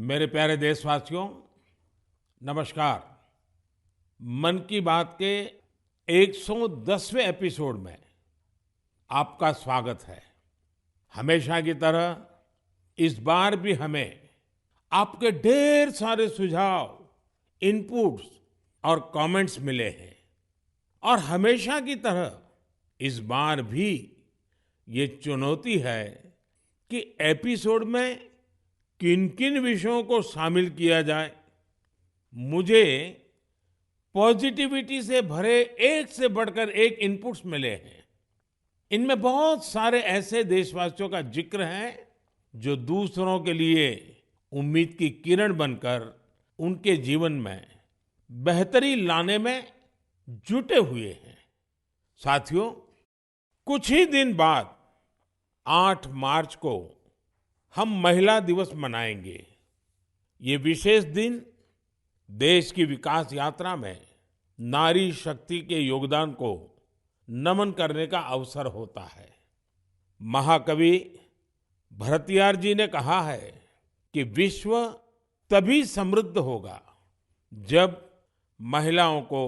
मेरे प्यारे देशवासियों, नमस्कार। मन की बात के 110वें एपिसोड में आपका स्वागत है। हमेशा की तरह इस बार भी हमें आपके ढेर सारे सुझाव, इनपुट्स और कमेंट्स मिले हैं। और हमेशा की तरह इस बार भी ये चुनौती है कि एपिसोड में किन-किन विषयों को शामिल किया जाए। मुझे पॉजिटिविटी से भरे एक से बढ़कर एक इनपुट्स मिले हैं। इनमें बहुत सारे ऐसे देशवासियों का जिक्र है जो दूसरों के लिए उम्मीद की किरण बनकर उनके जीवन में बेहतरी लाने में जुटे हुए हैं। साथियों, कुछ ही दिन बाद 8 मार्च को हम महिला दिवस मनाएंगे। ये विशेष दिन देश की विकास यात्रा में नारी शक्ति के योगदान को नमन करने का अवसर होता है। महाकवि भरतियार जी ने कहा है कि विश्व तभी समृद्ध होगा जब महिलाओं को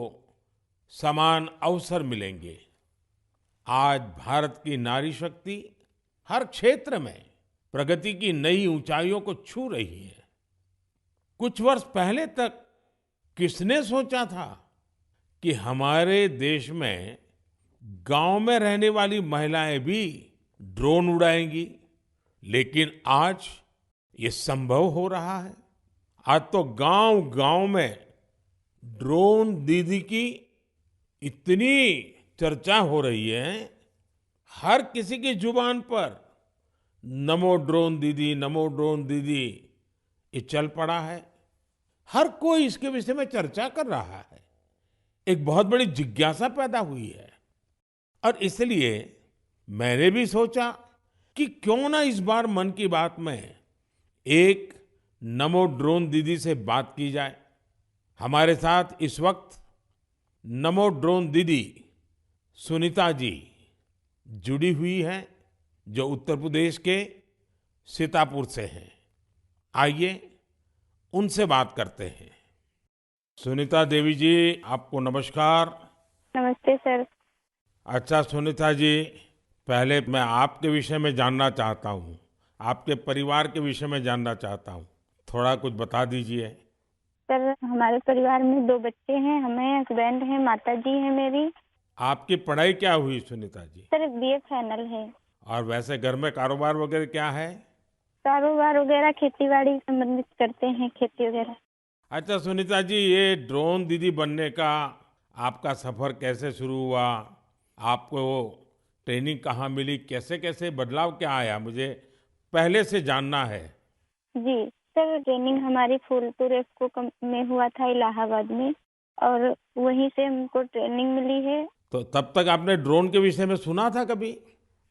समान अवसर मिलेंगे। आज भारत की नारी शक्ति हर क्षेत्र में प्रगति की नई ऊंचाइयों को छू रही है। कुछ वर्ष पहले तक किसने सोचा था कि हमारे देश में गांव में रहने वाली महिलाएं भी ड्रोन उड़ाएंगी? लेकिन आज ये संभव हो रहा है। आज तो गांव-गांव में ड्रोन दीदी की इतनी चर्चा हो रही है, हर किसी की जुबान पर नमो ड्रोन दीदी, नमो ड्रोन दीदी ये चल पड़ा है। हर कोई इसके विषय में चर्चा कर रहा है। एक बहुत बड़ी जिज्ञासा पैदा हुई है और इसलिए मैंने भी सोचा कि क्यों ना इस बार मन की बात में एक नमो ड्रोन दीदी से बात की जाए। हमारे साथ इस वक्त नमो ड्रोन दीदी सुनीता जी जुड़ी हुई हैं, जो उत्तर प्रदेश के सीतापुर से हैं। आइए उनसे बात करते हैं। सुनीता देवी जी, आपको नमस्कार। नमस्ते सर। अच्छा सुनीता जी, पहले मैं आपके विषय में जानना चाहता हूँ, आपके परिवार के विषय में जानना चाहता हूँ। थोड़ा कुछ बता दीजिए। सर, हमारे परिवार में 2 बच्चे हैं, हमें हस्बैंड हैं, माता जी हैं मेरी। आपकी पढ़ाई क्या हुई Sunita ji? Sir, BA final है। और वैसे घर में कारोबार वगैरह क्या है? कारोबार वगैरह खेती-बाड़ी संबंधित करते हैं, खेती वगैरह। अच्छा सुनीता जी, ये ड्रोन दीदी बनने का आपका सफर कैसे शुरू हुआ? आपको ट्रेनिंग कहाँ मिली? कैसे कैसे बदलाव क्या आया? मुझे पहले से जानना है। जी, सर ट्रेनिंग हमारी फूलपुर इफ्को में हुआ था इलाहाबाद में, और वहीं से हमको ट्रेनिंग मिली है। तो तब तक आपने ड्रोन के विषय में सुना था कभी?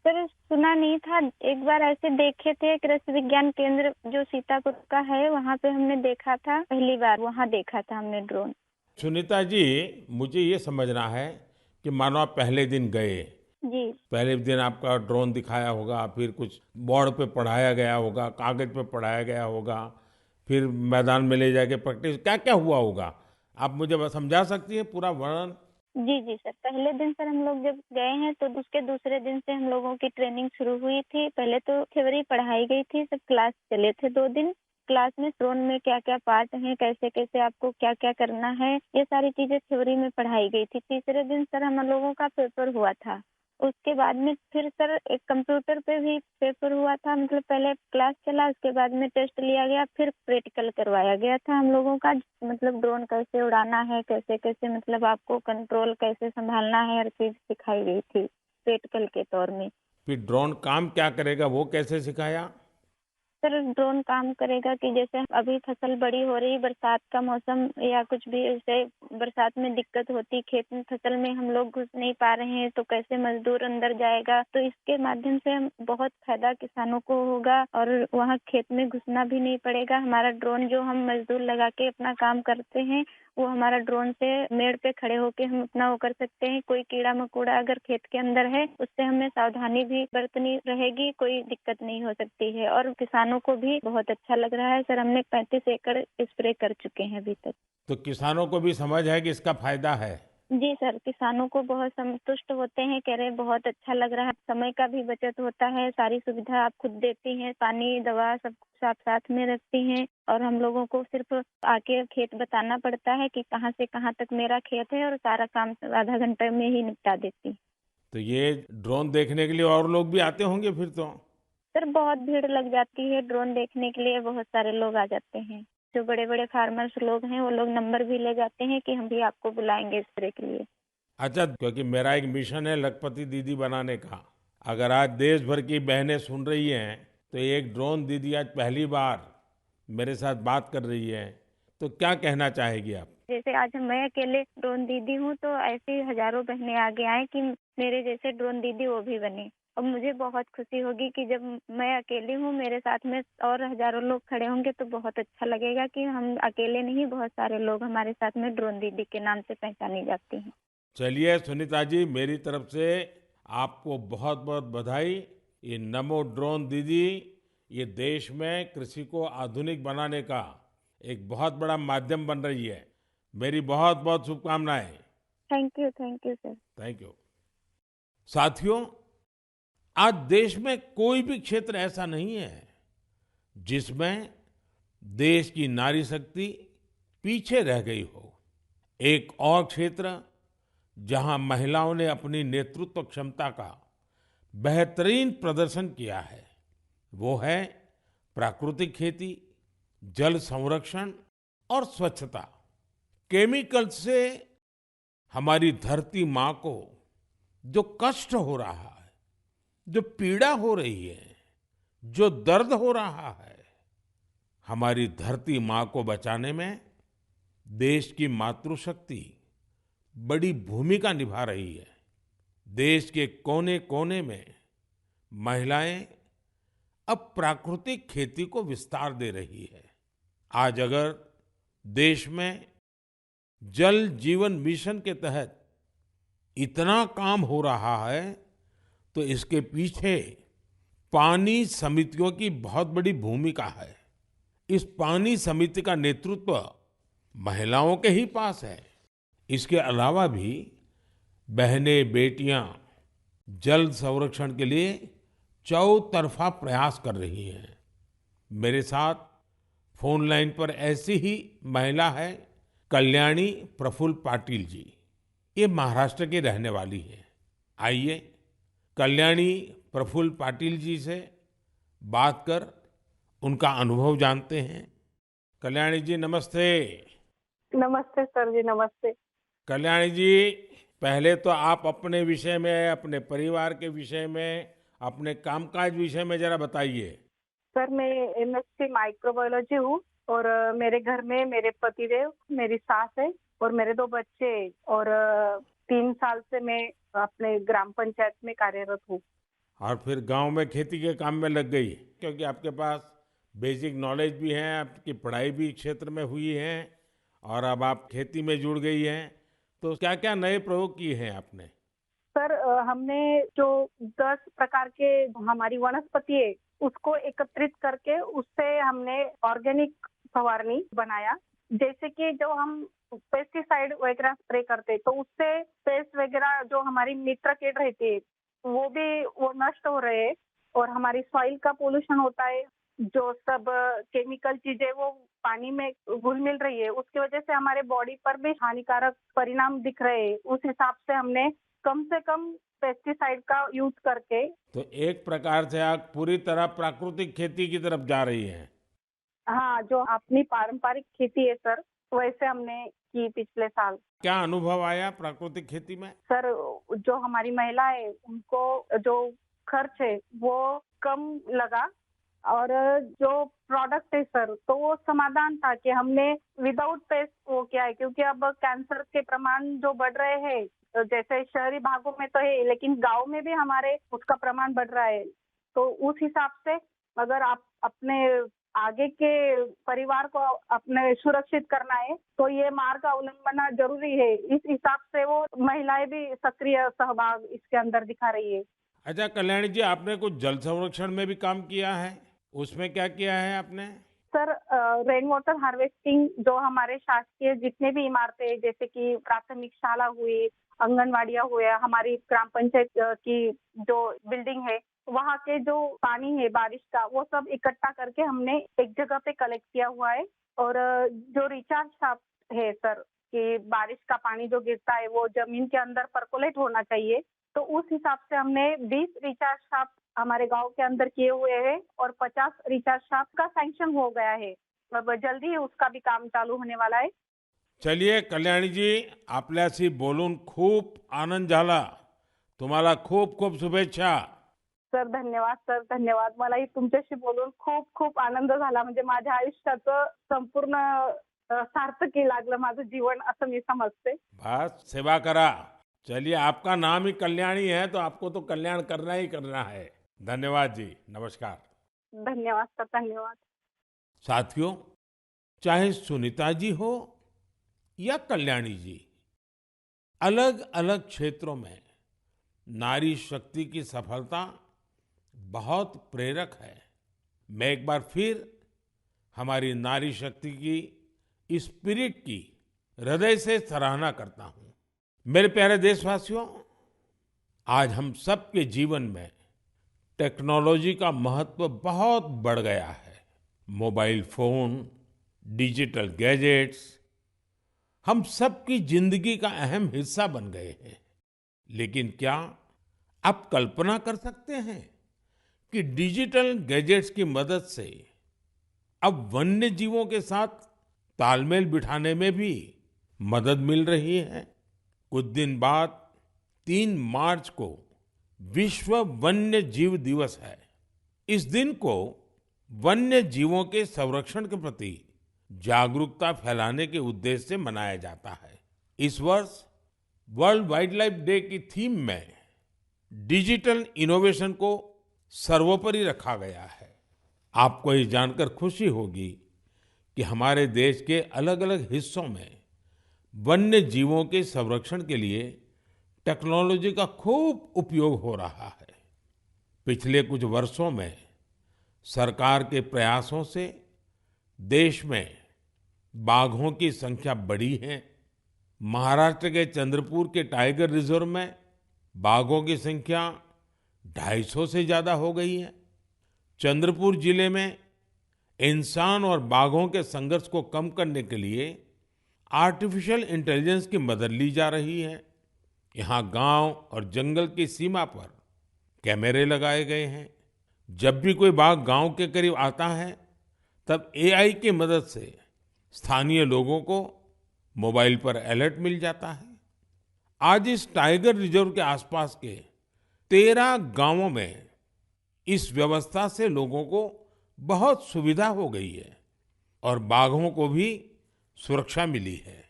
सर, सुना नहीं था। एक बार ऐसे देखे थे, कृषि विज्ञान केंद्र जो सीतापुर का है, वहाँ पे हमने देखा था। पहली बार वहाँ देखा था हमने ड्रोन। सुनीता जी, मुझे ये समझना है कि मानो आप पहले दिन गए, जी। पहले दिन आपका ड्रोन दिखाया होगा, फिर कुछ बोर्ड पे पढ़ाया गया होगा, कागज पे पढ़ाया गया होगा, फिर मैदान में ले जाके प्रैक्टिस, क्या क्या हुआ होगा? आप मुझे बस समझा सकती हैं पूरा वर्णन? जी, जी सर। पहले दिन सर हम लोग जब गए हैं तो उसके दूसरे दिन से हम लोगों की ट्रेनिंग शुरू हुई थी। पहले तो थ्योरी पढ़ाई गई थी, सब क्लास चले थे 2 दिन। क्लास में ड्रोन में क्या-क्या पार्ट हैं, कैसे-कैसे आपको क्या-क्या करना है, ये सारी चीजें थ्योरी में पढ़ाई गई थी। तीसरे दिन सर हम लोगों का पेपर हुआ था। उसके बाद में फिर सर एक कंप्यूटर पे भी पेपर हुआ था। मतलब पहले क्लास चला, उसके बाद में टेस्ट लिया गया, फिर प्रैक्टिकल करवाया गया था हम लोगों का। मतलब ड्रोन कैसे उड़ाना है, कैसे-कैसे मतलब आपको कंट्रोल कैसे संभालना है, हर चीज सिखाई गई थी प्रैक्टिकल के तौर में। फिर ड्रोन काम क्या करेगा, वो कैसे सिखाया? सर, ड्रोन काम करेगा कि जैसे अभी फसल बड़ी हो रही, बरसात का मौसम या कुछ भी ऐसे बरसात में दिक्कत होती, खेत में फसल में हम लोग घुस नहीं पा रहे हैं, तो कैसे मजदूर अंदर जाएगा। तो इसके माध्यम से हम बहुत फायदा किसानों को होगा और वहाँ खेत में घुसना भी नहीं पड़ेगा। हमारा ड्रोन जो हम मजदूर लगा के अपना काम करते हैं, वो हमारा ड्रोन से मेड़ पे खड़े होके हम अपना वो कर सकते हैं। कोई कीड़ा मकोड़ा अगर खेत के अंदर है, उससे हमें सावधानी भी बरतनी रहेगी, कोई दिक्कत नहीं हो सकती है। और किसानों को भी बहुत अच्छा लग रहा है सर। हमने 35 एकड़ स्प्रे कर चुके हैं अभी तक। तो किसानों को भी समझ है कि इसका फायदा है। जी सर, किसानों को बहुत संतुष्ट होते हैं, कह रहे हैं बहुत अच्छा लग रहा है, समय का भी बचत होता है, सारी सुविधा आप खुद देती हैं, पानी दवा सब कुछ आप साथ में रखती हैं और हम लोगों को सिर्फ आके खेत बताना पड़ता है कि कहाँ से कहाँ तक मेरा खेत है और सारा काम आधा घंटे में ही निपटा देती। तो ये ड्रोन देखने के लिए और लोग भी आते होंगे फिर तो। सर बहुत भीड़ लग जाती है, ड्रोन देखने के लिए बहुत सारे लोग आ जाते हैं। जो बड़े बड़े फार्मर्स लोग हैं वो लोग नंबर भी ले जाते हैं कि हम भी आपको बुलाएंगे स्प्रे के लिए। अच्छा, क्योंकि मेरा एक मिशन है लखपति दीदी बनाने का। अगर आज देश भर की बहनें सुन रही हैं, तो एक ड्रोन दीदी आज पहली बार मेरे साथ बात कर रही है, तो क्या कहना चाहेगी आप? जैसे आज मैं अकेले ड्रोन दीदी हूँ, तो ऐसे ही हजारों बहनें आगे आए कि मेरे जैसे ड्रोन दीदी वो भी बने। और मुझे बहुत खुशी होगी कि जब मैं अकेली हूँ, मेरे साथ में और हजारों लोग खड़े होंगे तो बहुत अच्छा लगेगा कि हम अकेले नहीं, बहुत सारे लोग हमारे साथ में ड्रोन दीदी के नाम से पहचानी जाती हैं। चलिए सुनीता जी, मेरी तरफ से आपको बहुत बहुत बधाई। ये नमो ड्रोन दीदी, ये देश में कृषि को आधुनिक बनाने का एक बहुत बड़ा माध्यम बन रही है। मेरी बहुत बहुत शुभकामनाएं। Thank you sir. Thank you. साथियों, आज देश में कोई भी क्षेत्र ऐसा नहीं है जिसमें देश की नारी शक्ति पीछे रह गई हो। एक और क्षेत्र जहां महिलाओं ने अपनी नेतृत्व क्षमता का बेहतरीन प्रदर्शन किया है, वो है प्राकृतिक खेती, जल संरक्षण और स्वच्छता। केमिकल से हमारी धरती माँ को जो कष्ट हो रहा है, जो पीड़ा हो रही है, जो दर्द हो रहा है, हमारी धरती माँ को बचाने में देश की मातृशक्ति बड़ी भूमिका निभा रही है। देश के कोने कोने में महिलाएं अब प्राकृतिक खेती को विस्तार दे रही है। आज अगर देश में जल जीवन मिशन के तहत इतना काम हो रहा है, तो इसके पीछे पानी समितियों की बहुत बड़ी भूमिका है। इस पानी समिति का नेतृत्व महिलाओं के ही पास है। इसके अलावा भी बहनें बेटियां जल संरक्षण के लिए चौतरफा प्रयास कर रही हैं। मेरे साथ फोन लाइन पर ऐसी ही महिला है कल्याणी प्रफुल्ल पाटिल जी। ये महाराष्ट्र की रहने वाली है। आइए कल्याणी प्रफुल्ल पाटिल जी से बात कर उनका अनुभव जानते हैं। कल्याणी जी नमस्ते। नमस्ते सर जी, नमस्ते। कल्याणी जी, पहले तो आप अपने विषय में, अपने परिवार के विषय में, अपने कामकाज विषय में जरा बताइए। सर मैं एमएससी माइक्रोबायोलॉजी हूँ और मेरे घर में मेरे पतिदेव, मेरी सास है और मेरे 2 बच्चे और 3 साल से मैं अपने ग्राम पंचायत में कार्यरत हूँ। और फिर गांव में खेती के काम में लग गई, क्योंकि आपके पास बेसिक नॉलेज भी है, आपकी पढ़ाई भी क्षेत्र में हुई है और अब आप खेती में जुड़ गई हैं। तो क्या क्या नए प्रयोग किए हैं आपने? सर हमने जो 10 प्रकार के हमारी वनस्पति है उसको एकत्रित करके उससे हमने ऑर्गेनिक फवारनी बनाया। जैसे कि जो हम पेस्टिसाइड वगैरह स्प्रे करते तो उससे पेस्ट वगैरह जो हमारी मित्र कीट रहती है वो नष्ट हो रहे हैं और हमारी सॉइल का पोल्यूशन होता है। जो सब केमिकल चीजें वो पानी में घुल मिल रही है, उसकी वजह से हमारे बॉडी पर भी हानिकारक परिणाम दिख रहे हैं। उस हिसाब से हमने कम से कम पेस्टिसाइड का यूज करके। तो एक प्रकार से आप पूरी तरह प्राकृतिक खेती की तरफ जा रही हैं। हाँ, जो अपनी पारंपरिक खेती है सर, वैसे हमने की पिछले साल। क्या अनुभव आया प्राकृतिक खेती में? सर जो हमारी महिला है उनको जो खर्च है वो कम लगा और जो प्रोडक्ट है सर तो वो समाधान था कि हमने विदाउट पेस्ट वो किया है, क्योंकि अब कैंसर के प्रमाण जो बढ़ रहे हैं, जैसे शहरी भागों में तो है लेकिन गांव में भी हमारे उसका प्रमाण बढ़ रहा है। तो उस हिसाब से अगर आप अपने आगे के परिवार को अपने सुरक्षित करना है, तो ये मार्ग अवलंबना जरूरी है। इस हिसाब से वो महिलाएं भी सक्रिय सहभाग इसके अंदर दिखा रही है। अच्छा कल्याणी जी, आपने कुछ जल संरक्षण में भी काम किया है, उसमें क्या किया है आपने? सर, रेन वाटर हार्वेस्टिंग जो हमारे शासकीय जितने भी इमारतें हैं, जैसे कि प्राथमिक शाला हुई, आंगनवाड़ियाँ हुए, हमारी ग्राम पंचायत की जो बिल्डिंग है, वहाँ के जो पानी है बारिश का, वो सब इकट्ठा करके हमने एक जगह पे कलेक्ट किया हुआ है। और जो रिचार्ज शाफ्ट है सर, कि बारिश का पानी जो गिरता है वो जमीन के अंदर परकोलेट होना चाहिए, तो उस हिसाब से हमने 20 रिचार्ज शाफ्ट हमारे गांव के अंदर किए हुए हैं और 50 रिचार्ज शाफ्ट का सैंक्शन हो गया है। अब जल्दी ही उसका भी काम चालू होने वाला है। चलिए कल्याणी जी, आपल्याशी बोलून खूप आनंद झाला. तुम्हाला खूप खूप शुभेच्छा. सर धन्यवाद, सर धन्यवाद. मलाही तुमच्याशी बोलून खूप खूप आनंद झाला. म्हणजे माझ्या आयुष्याचं संपूर्ण सार्थकी लागलं माझं जीवन असं मी समजते. बस सेवा करा. चलिए, आपका नाम ही कल्याणी है तो आपको तो कल्याण करना ही करना है. धन्यवाद जी. नमस्कार. धन्यवाद सर, धन्यवाद. साथियों, चाहे सुनीता जी हो या कल्याणी जी, अलग अलग क्षेत्रों में नारी शक्ति की सफलता बहुत प्रेरक है. मैं एक बार फिर हमारी नारी शक्ति की इस स्पिरिट की हृदय से सराहना करता हूं. मेरे प्यारे देशवासियों, आज हम सबके जीवन में टेक्नोलॉजी का महत्व बहुत बढ़ गया है. मोबाइल फोन, डिजिटल गैजेट्स हम सबकी जिंदगी का अहम हिस्सा बन गए हैं. लेकिन क्या आप कल्पना कर सकते हैं कि डिजिटल गैजेट्स की मदद से अब वन्य जीवों के साथ तालमेल बिठाने में भी मदद मिल रही है. कुछ दिन बाद 3 मार्च को विश्व वन्य जीव दिवस है. इस दिन को वन्य जीवों के संरक्षण के प्रति जागरूकता फैलाने के उद्देश्य से मनाया जाता है. इस वर्ष वर्ल्ड वाइल्ड लाइफ डे की थीम में डिजिटल इनोवेशन को सर्वोपरि रखा गया है. आपको ये जानकर खुशी होगी कि हमारे देश के अलग-अलग हिस्सों में वन्य जीवों के संरक्षण के लिए टेक्नोलॉजी का खूब उपयोग हो रहा है. पिछले कुछ वर्षों में सरकार के प्रयासों से देश में बाघों की संख्या बढ़ी है. महाराष्ट्र के चंद्रपुर के टाइगर रिजर्व में बाघों की संख्या 250 से ज्यादा हो गई है. चंद्रपुर जिले में इंसान और बाघों के संघर्ष को कम करने के लिए आर्टिफिशियल इंटेलिजेंस की मदद ली जा रही है. यहाँ गांव और जंगल की सीमा पर कैमरे लगाए गए हैं. जब भी कोई बाघ गांव के करीब आता है, तब एआई की मदद से स्थानीय लोगों को मोबाइल पर अलर्ट मिल जाता है. आज इस टाइगर रिजर्व के आसपास के 13 गांवों में इस व्यवस्था से लोगों को बहुत सुविधा हो गई है और बाघों को भी सुरक्षा मिली है.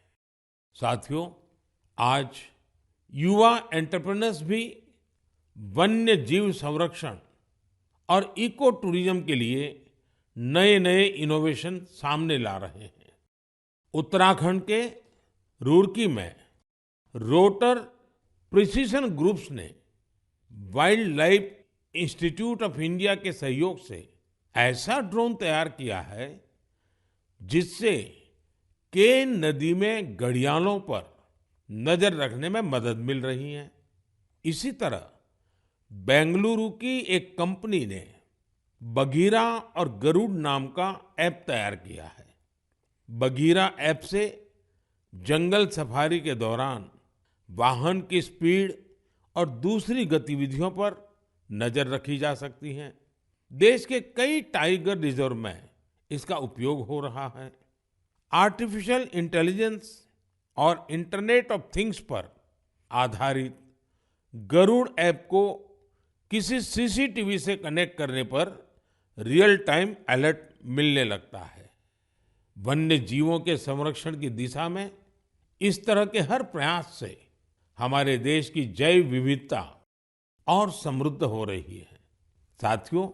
साथियों, आज युवा एंटरप्रेन्योर्स भी वन्य जीव संरक्षण और इको टूरिज्म के लिए नए नए इनोवेशन सामने ला रहे हैं. उत्तराखंड के रुड़की में रोटर प्रिसिशन ग्रुप्स ने wild life institute of India के सहयोग से ऐसा ड्रोन तैयार किया है जिससे केन नदी में घड़ियालों पर नजर रखने में मदद मिल रही है. इसी तरह बेंगलुरु की एक कंपनी ने बघीरा और गरुड़ नाम का ऐप तैयार किया है. बघीरा ऐप से जंगल सफारी के दौरान वाहन की स्पीड और दूसरी गतिविधियों पर नजर रखी जा सकती है. देश के कई टाइगर रिजर्व में इसका उपयोग हो रहा है. आर्टिफिशियल इंटेलिजेंस और इंटरनेट ऑफ थिंग्स पर आधारित गरुड़ ऐप को किसी सीसीटीवी से कनेक्ट करने पर रियल टाइम अलर्ट मिलने लगता है. वन्य जीवों के संरक्षण की दिशा में इस तरह के हर प्रयास से हमारे देश की जैव विविधता और समृद्ध हो रही है. साथियों,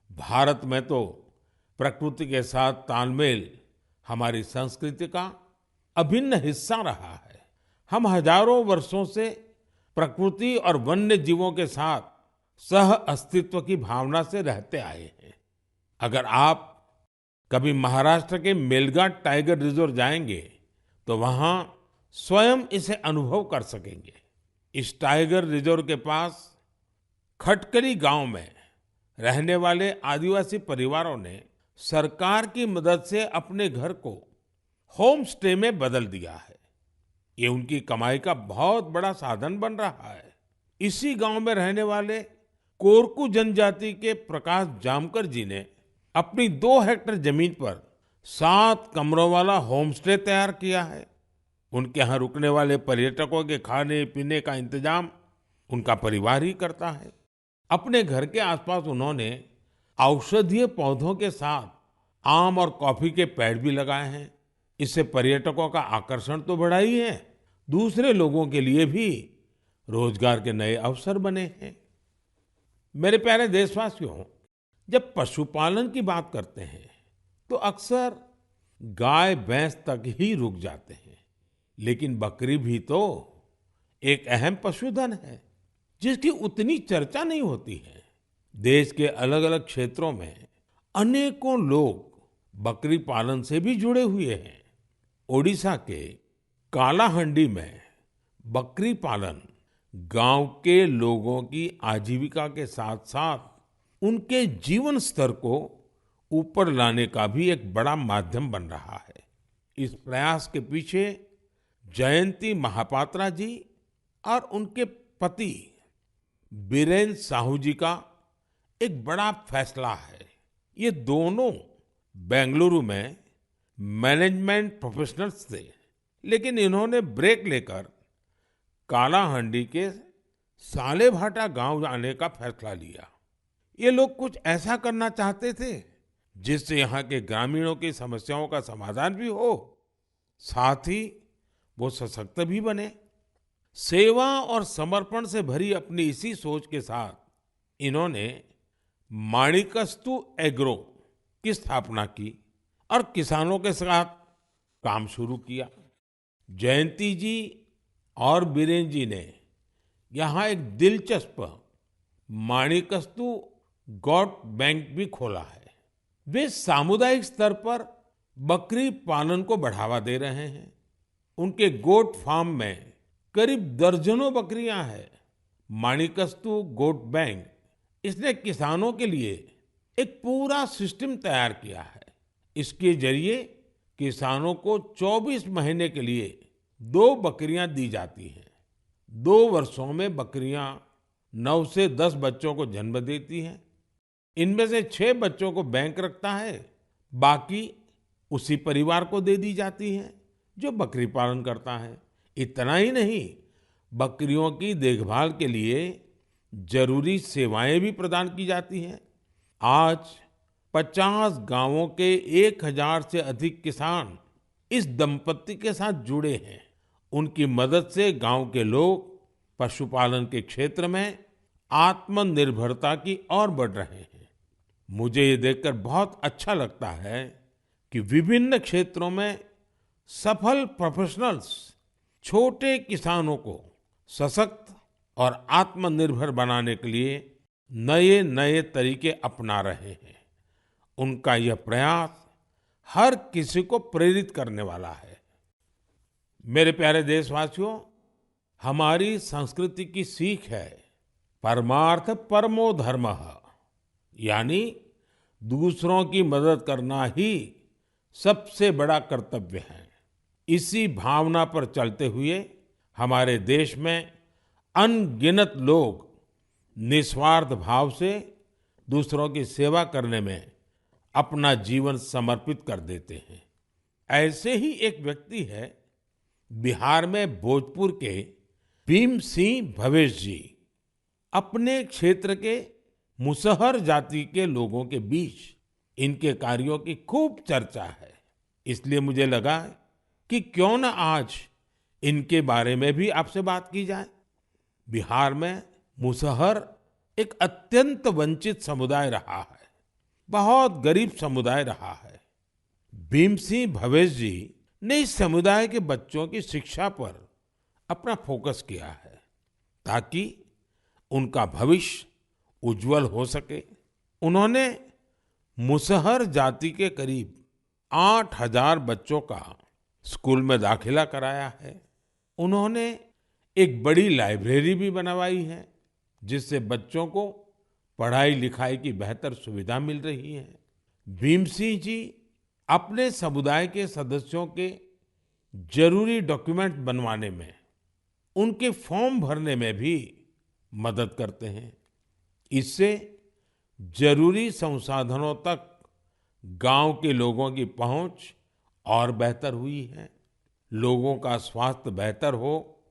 भारत में तो प्रकृति के साथ तालमेल हमारी संस्कृति का अभिन्न हिस्सा रहा है। हम हजारों वर्षों से प्रकृति और वन्य जीवों के साथ सह अस्तित्व की भावना से रहते आए हैं। अगर आप कभी महाराष्ट्र के मेलघाट टाइगर रिजर्व जाएंगे तो वहां स्वयं इसे अनुभव कर सकेंगे। इस टाइगर रिजर्व के पास खटकली गांव में रहने वाले आदिवासी परिवारों ने सरकार की मदद से अपने घर को होम स्टे में बदल दिया है। ये उनकी कमाई का बहुत बड़ा साधन बन रहा है। इसी गांव में रहने वाले कोरकू जनजाति के प्रकाश जामकर जी ने अपनी 2 हेक्टेयर जमीन पर 7 कमरों वाला होम स्टे तैयार किया है। उनके यहाँ रुकने वाले पर्यटकों के खाने पीने का इंतजाम उनका परिवार ही करता है। अपने घर के आसपास उन्होंने औषधीय पौधों के साथ आम और कॉफी के पेड़ भी लगाए हैं। इससे पर्यटकों का आकर्षण तो बढ़ा ही है, दूसरे लोगों के लिए भी रोजगार के नए अवसर बने हैं। मेरे प्यारे देशवासियों, जब पशुपालन की बात करते हैं तो अक्सर गाय भैंस तक ही रुक जाते हैं, लेकिन बकरी भी तो एक अहम पशुधन है जिसकी उतनी चर्चा नहीं होती है। देश के अलग अलग क्षेत्रों में अनेकों लोग बकरी पालन से भी जुड़े हुए हैं। ओडिशा के कालाहंडी में बकरी पालन गांव के लोगों की आजीविका के साथ साथ उनके जीवन स्तर को ऊपर लाने का भी एक बड़ा माध्यम बन रहा है। इस प्रयास के पीछे जयंती महापात्रा जी और उनके पति बीरेन साहू जी का एक बड़ा फैसला है। ये दोनों बेंगलुरु में मैनेजमेंट प्रोफेशनल्स थे, लेकिन इन्होंने ब्रेक लेकर कालाहंडी के सालेभाटा गांव जाने का फैसला लिया। ये लोग कुछ ऐसा करना चाहते थे जिससे यहाँ के ग्रामीणों की समस्याओं का समाधान भी हो, साथ ही वो सशक्त भी बने। सेवा और समर्पण से भरी अपनी इसी सोच के साथ इन्होंने माणिकस्तु एग्रो की स्थापना की और किसानों के साथ काम शुरू किया। जयंती जी और बीरेन जी ने यहाँ एक दिलचस्प माणिकस्तु गॉट बैंक भी खोला है। वे सामुदायिक स्तर पर बकरी पालन को बढ़ावा दे रहे हैं। उनके गोट फार्म में करीब दर्जनों बकरियां हैं। माणिकस्तु गोट बैंक इसने किसानों के लिए एक पूरा सिस्टम तैयार किया है। इसके जरिए किसानों को 24 महीने के लिए 2 बकरियां दी जाती हैं। 2 वर्षों में बकरियां 9 से 10 बच्चों को जन्म देती हैं। इनमें से 6 बच्चों को बैंक रखता है, बाकी उसी परिवार को दे दी जाती हैं जो बकरी पालन करता है। इतना ही नहीं, बकरियों की देखभाल के लिए जरूरी सेवाएं भी प्रदान की जाती हैं। आज 50 गांवों के 1000 से अधिक किसान इस दंपत्ति के साथ जुड़े हैं। उनकी मदद से गांव के लोग पशुपालन के क्षेत्र में आत्मनिर्भरता की ओर बढ़ रहे हैं। मुझे ये देखकर बहुत अच्छा लगता है कि विभिन्न क्षेत्रों में सफल प्रोफेशनल्स छोटे किसानों को सशक्त और आत्मनिर्भर बनाने के लिए नए नए तरीके अपना रहे हैं। उनका यह प्रयास हर किसी को प्रेरित करने वाला है। मेरे प्यारे देशवासियों, हमारी संस्कृति की सीख है परमार्थ परमो धर्मः, यानी दूसरों की मदद करना ही सबसे बड़ा कर्तव्य है। इसी भावना पर चलते हुए हमारे देश में अनगिनत लोग निस्वार्थ भाव से दूसरों की सेवा करने में अपना जीवन समर्पित कर देते हैं। ऐसे ही एक व्यक्ति है बिहार में भोजपुर के भीम सिंह भवेश जी। अपने क्षेत्र के मुसहर जाति के लोगों के बीच इनके कार्यों की खूब चर्चा है। इसलिए मुझे लगा कि क्यों न आज इनके बारे में भी आपसे बात की जाए। बिहार में मुसहर एक अत्यंत वंचित समुदाय रहा है। बहुत गरीब समुदाय रहा है। भीम सिंह भवेश जी ने इस समुदाय के बच्चों की शिक्षा पर अपना फोकस किया है ताकि उनका भविष्य उज्जवल हो सके। उन्होंने मुसहर जाति के करीब 8,000 बच्चों का स्कूल में दाखिला कराया है। उन्होंने एक बड़ी लाइब्रेरी भी बनवाई है जिससे बच्चों को पढ़ाई लिखाई की बेहतर सुविधा मिल रही है। भीम सिंह जी अपने समुदाय के सदस्यों के जरूरी डॉक्यूमेंट बनवाने में, उनके फॉर्म भरने में भी मदद करते हैं। इससे जरूरी संसाधनों तक गांव के लोगों की पहुंच और बेहतर हुई है। लोगों का स्वास्थ्य बेहतर हो,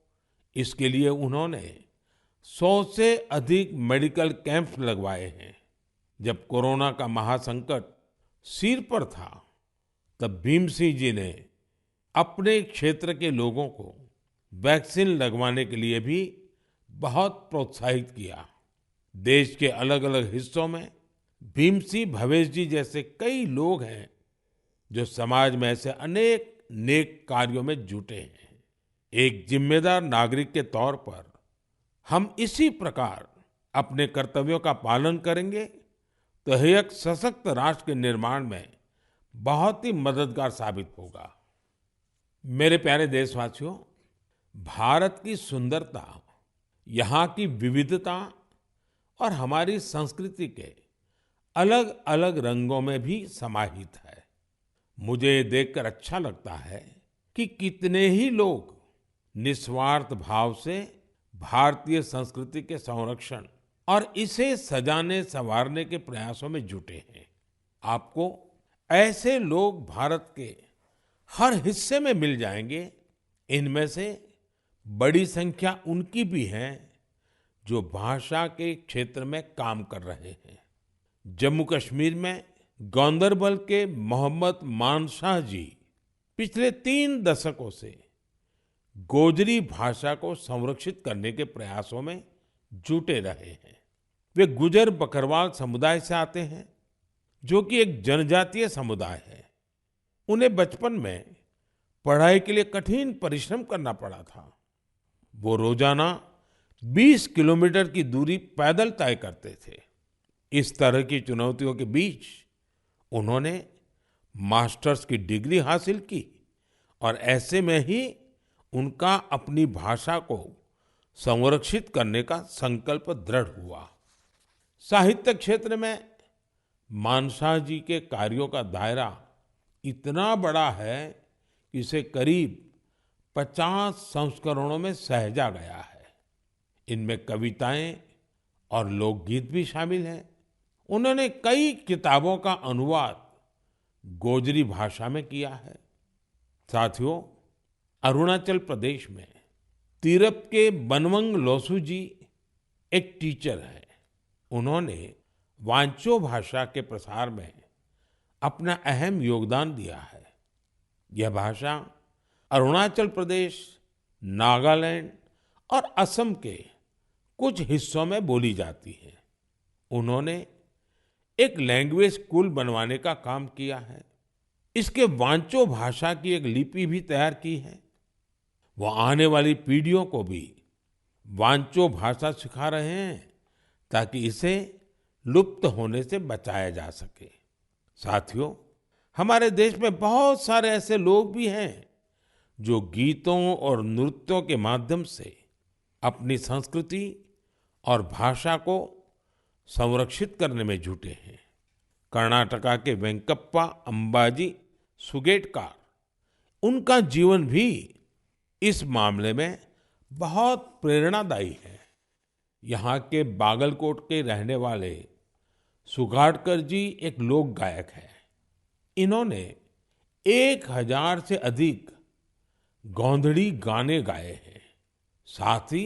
इसके लिए उन्होंने 100 से अधिक मेडिकल कैंप्स लगवाए हैं। जब कोरोना का महासंकट सिर पर था, तब भीम सिंह जी ने अपने क्षेत्र के लोगों को वैक्सीन लगवाने के लिए भी बहुत प्रोत्साहित किया। देश के अलग-अलग हिस्सों में भीम सिंह भवेश जी जैसे कई लोग हैं जो समाज में ऐसे अनेक नेक कार्यों में जुटे हैं। एक जिम्मेदार नागरिक के तौर पर हम इसी प्रकार अपने कर्तव्यों का पालन करेंगे तो यह एक सशक्त राष्ट्र के निर्माण में बहुत ही मददगार साबित होगा। मेरे प्यारे देशवासियों, भारत की सुंदरता, यहाँ की विविधता और हमारी संस्कृति के अलग अलग रंगों में भी समाहित है। मुझे ये देखकर अच्छा लगता है कि कितने ही लोग निस्वार्थ भाव से भारतीय संस्कृति के संरक्षण और इसे सजाने संवारने के प्रयासों में जुटे हैं। आपको ऐसे लोग भारत के हर हिस्से में मिल जाएंगे। इनमें से बड़ी संख्या उनकी भी है जो भाषा के क्षेत्र में काम कर रहे हैं। जम्मू कश्मीर में गांदरबल के मोहम्मद मानशाह जी पिछले 3 दशकों से गोजरी भाषा को संरक्षित करने के प्रयासों में जुटे रहे हैं। वे गुजर बकरवाल समुदाय से आते हैं जो कि एक जनजातीय समुदाय है। उन्हें बचपन में पढ़ाई के लिए कठिन परिश्रम करना पड़ा था। वो रोजाना 20 किलोमीटर की दूरी पैदल तय करते थे। इस तरह की चुनौतियों के बीच उन्होंने मास्टर्स की डिग्री हासिल की और ऐसे में ही उनका अपनी भाषा को संरक्षित करने का संकल्प दृढ़ हुआ। साहित्य क्षेत्र में मानशाह जी के कार्यों का दायरा इतना बड़ा है कि इसे करीब 50 संस्करणों में सहेजा गया है। इनमें कविताएं और लोकगीत भी शामिल हैं। उन्होंने कई किताबों का अनुवाद गोजरी भाषा में किया है। साथियों, अरुणाचल प्रदेश में तिरप के बनवंग लोसू जी एक टीचर हैं। उन्होंने वांचो भाषा के प्रसार में अपना अहम योगदान दिया है। यह भाषा अरुणाचल प्रदेश, नागालैंड और असम के कुछ हिस्सों में बोली जाती है। उन्होंने एक लैंग्वेज स्कूल बनवाने का काम किया है। इसके वांचो भाषा की एक लिपि भी तैयार की है। वो आने वाली पीढ़ियों को भी वांचो भाषा सिखा रहे हैं ताकि इसे लुप्त होने से बचाया जा सके। साथियों, हमारे देश में बहुत सारे ऐसे लोग भी हैं जो गीतों और नृत्यों के माध्यम से अपनी संस्कृति और भाषा को संरक्षित करने में जुटे हैं। कर्नाटका के वेंकप्पा अंबाजी सुगेटकार, उनका जीवन भी इस मामले में बहुत प्रेरणादायी है। यहाँ के बागलकोट के रहने वाले सुगाटकर जी एक लोक गायक हैं। इन्होंने 1000 से अधिक गोंधड़ी गाने गाए हैं। साथ ही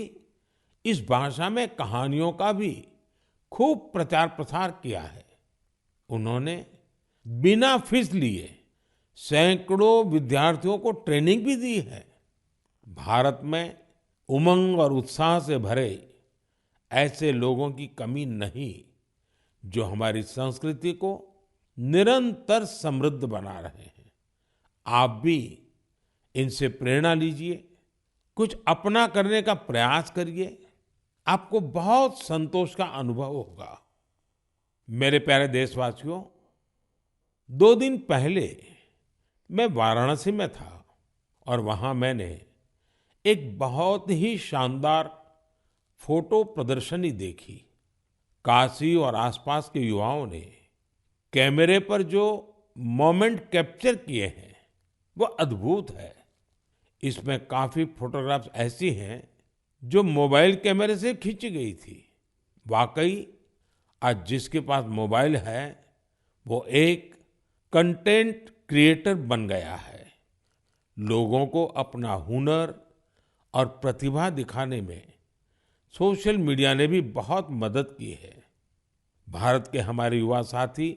इस भाषा में कहानियों का भी खूब प्रचार प्रसार किया है। उन्होंने बिना फीस लिए सैकड़ों विद्यार्थियों को ट्रेनिंग भी दी है। भारत में उमंग और उत्साह से भरे ऐसे लोगों की कमी नहीं जो हमारी संस्कृति को निरंतर समृद्ध बना रहे हैं। आप भी इनसे प्रेरणा लीजिए, कुछ अपना करने का प्रयास करिए, आपको बहुत संतोष का अनुभव होगा। मेरे प्यारे देशवासियों, 2 दिन पहले मैं वाराणसी में था और वहां मैंने एक बहुत ही शानदार फोटो प्रदर्शनी देखी। काशी और आसपास के युवाओं ने कैमरे पर जो मोमेंट कैप्चर किए हैं वो अद्भुत है। इसमें काफी फोटोग्राफ्स ऐसी हैं जो मोबाइल कैमरे से खींची गई थी। वाकई आज जिसके पास मोबाइल है वो एक कंटेंट क्रिएटर बन गया है। लोगों को अपना हुनर और प्रतिभा दिखाने में सोशल मीडिया ने भी बहुत मदद की है। भारत के हमारे युवा साथी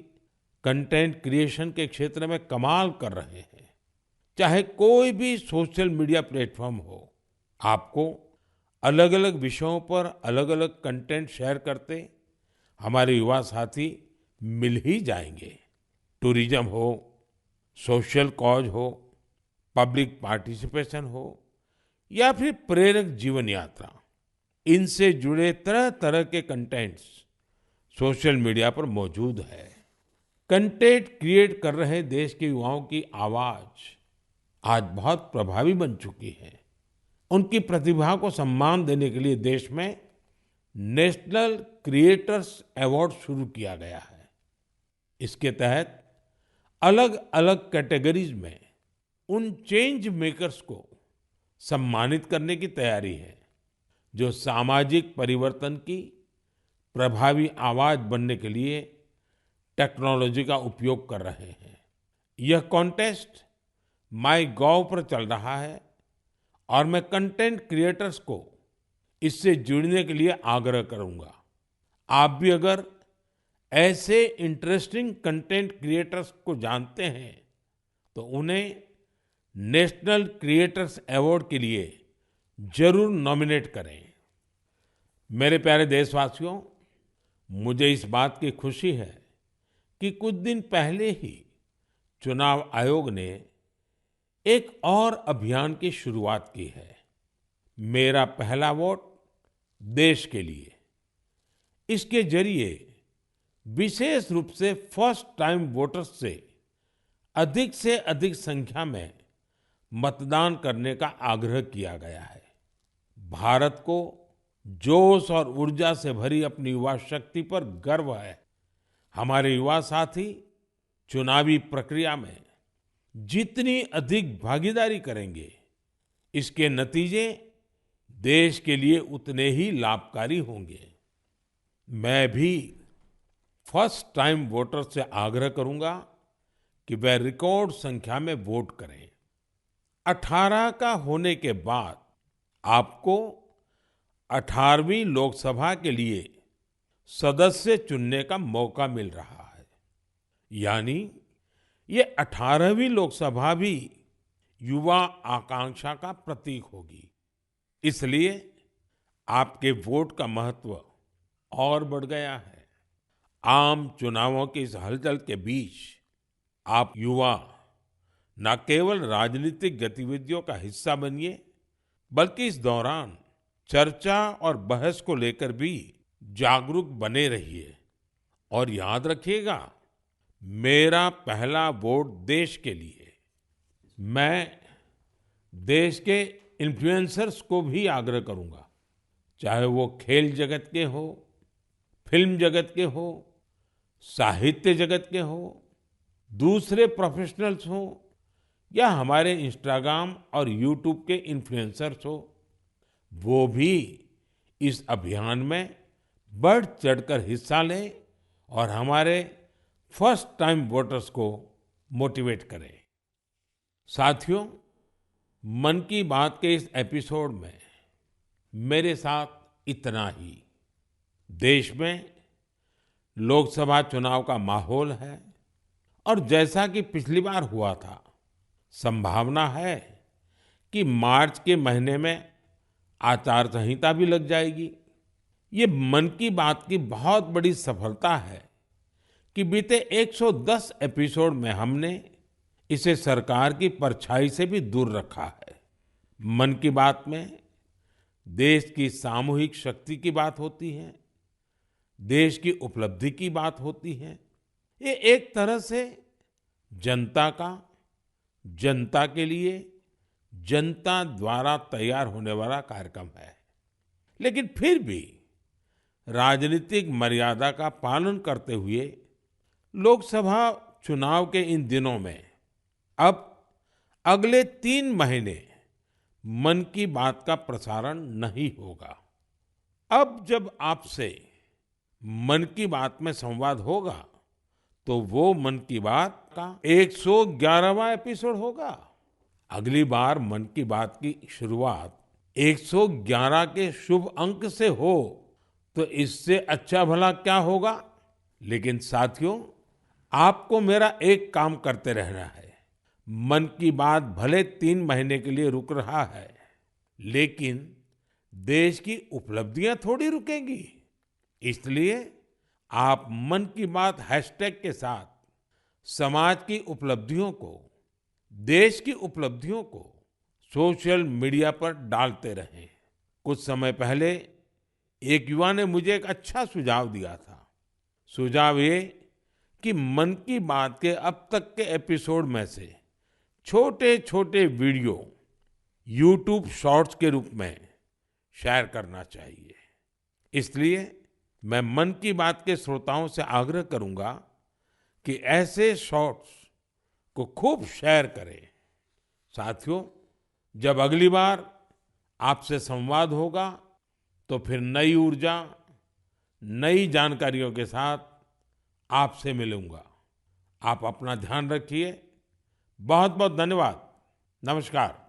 कंटेंट क्रिएशन के क्षेत्र में कमाल कर रहे हैं। चाहे कोई भी सोशल मीडिया प्लेटफॉर्म हो, आपको अलग अलग विषयों पर अलग अलग कंटेंट शेयर करते हमारे युवा साथी मिल ही जाएंगे। टूरिज्म हो, सोशल कॉज हो, पब्लिक पार्टिसिपेशन हो या फिर प्रेरक जीवन यात्रा, इनसे जुड़े तरह तरह के कंटेंट्स सोशल मीडिया पर मौजूद है। कंटेंट क्रिएट कर रहे देश के युवाओं की आवाज आज बहुत प्रभावी बन चुकी है। उनकी प्रतिभा को सम्मान देने के लिए देश में नेशनल क्रिएटर्स अवार्ड शुरू किया गया है। इसके तहत अलग अलग कैटेगरीज में उन चेंज मेकर्स को सम्मानित करने की तैयारी है जो सामाजिक परिवर्तन की प्रभावी आवाज बनने के लिए टेक्नोलॉजी का उपयोग कर रहे हैं। यह कॉन्टेस्ट माईगॉव पर चल रहा है और मैं कंटेंट क्रिएटर्स को इससे जुड़ने के लिए आग्रह करूंगा। आप भी अगर ऐसे इंटरेस्टिंग कंटेंट क्रिएटर्स को जानते हैं तो उन्हें नेशनल क्रिएटर्स अवार्ड के लिए जरूर नॉमिनेट करें। मेरे प्यारे देशवासियों, मुझे इस बात की खुशी है कि कुछ दिन पहले ही चुनाव आयोग ने एक और अभियान की शुरुआत की है, मेरा पहला वोट देश के लिए। इसके जरिए विशेष रूप से फर्स्ट टाइम वोटर्स से अधिक संख्या में मतदान करने का आग्रह किया गया है। भारत को जोश और ऊर्जा से भरी अपनी युवा शक्ति पर गर्व है। हमारे युवा साथी चुनावी प्रक्रिया में जितनी अधिक भागीदारी करेंगे, इसके नतीजे देश के लिए उतने ही लाभकारी होंगे। मैं भी फर्स्ट टाइम वोटर से आग्रह करूंगा कि वह रिकॉर्ड संख्या में वोट करें। 18 का होने के बाद आपको 18वीं लोकसभा के लिए सदस्य चुनने का मौका मिल रहा है। यानी ये 18वीं लोकसभा भी युवा आकांक्षा का प्रतीक होगी। इसलिए आपके वोट का महत्व और बढ़ गया है। आम चुनावों की इस हलचल के बीच आप युवा न केवल राजनीतिक गतिविधियों का हिस्सा बनिए, बल्कि इस दौरान चर्चा और बहस को लेकर भी जागरूक बने रहिए। और याद रखिएगा, मेरा पहला वोट देश के लिए। मैं देश के इन्फ्लुएंसर्स को भी आग्रह करूंगा, चाहे वो खेल जगत के हो, फिल्म जगत के हो, साहित्य जगत के हो, दूसरे प्रोफेशनल्स हो या हमारे इंस्टाग्राम और यूट्यूब के इन्फ्लुएंसर्स हो, वो भी इस अभियान में बढ़ चढ़कर हिस्सा लें और हमारे फर्स्ट टाइम वोटर्स को मोटिवेट करें। साथियों, मन की बात के इस एपिसोड में मेरे साथ इतना ही। देश में लोकसभा चुनाव का माहौल है और जैसा कि पिछली बार हुआ था, संभावना है कि मार्च के महीने में आचार संहिता भी लग जाएगी। ये मन की बात की बहुत बड़ी सफलता है कि बीते 110 एपिसोड में हमने इसे सरकार की परछाई से भी दूर रखा है। मन की बात में देश की सामूहिक शक्ति की बात होती है, देश की उपलब्धि की बात होती है। ये एक तरह से जनता का, जनता के लिए, जनता द्वारा तैयार होने वाला कार्यक्रम है। लेकिन फिर भी राजनीतिक मर्यादा का पालन करते हुए लोकसभा चुनाव के इन दिनों में अब अगले 3 महीने मन की बात का प्रसारण नहीं होगा। अब जब आपसे मन की बात में संवाद होगा तो वो मन की बात का 111वां एपिसोड होगा। अगली बार मन की बात की शुरुआत 111 के शुभ अंक से हो तो इससे अच्छा भला क्या होगा। लेकिन साथियों, आपको मेरा एक काम करते रहना है। मन की बात भले 3 महीने के लिए रुक रहा है, लेकिन देश की उपलब्धियां थोड़ी रुकेंगी। इसलिए आप मन की बात हैशटैग के साथ समाज की उपलब्धियों को, देश की उपलब्धियों को सोशल मीडिया पर डालते रहें। कुछ समय पहले एक युवा ने मुझे एक अच्छा सुझाव दिया था। सुझाव ये कि मन की बात के अब तक के एपिसोड में से छोटे-छोटे वीडियो YouTube शॉर्ट्स के रूप में शेयर करना चाहिए। इसलिए मैं मन की बात के श्रोताओं से आग्रह करूंगा कि ऐसे शॉर्ट्स को खूब शेयर करें। साथियों, जब अगली बार आपसे संवाद होगा तो फिर नई ऊर्जा, नई जानकारियों के साथ आपसे मिलूंगा। आप अपना ध्यान रखिए। बहुत बहुत धन्यवाद। नमस्कार।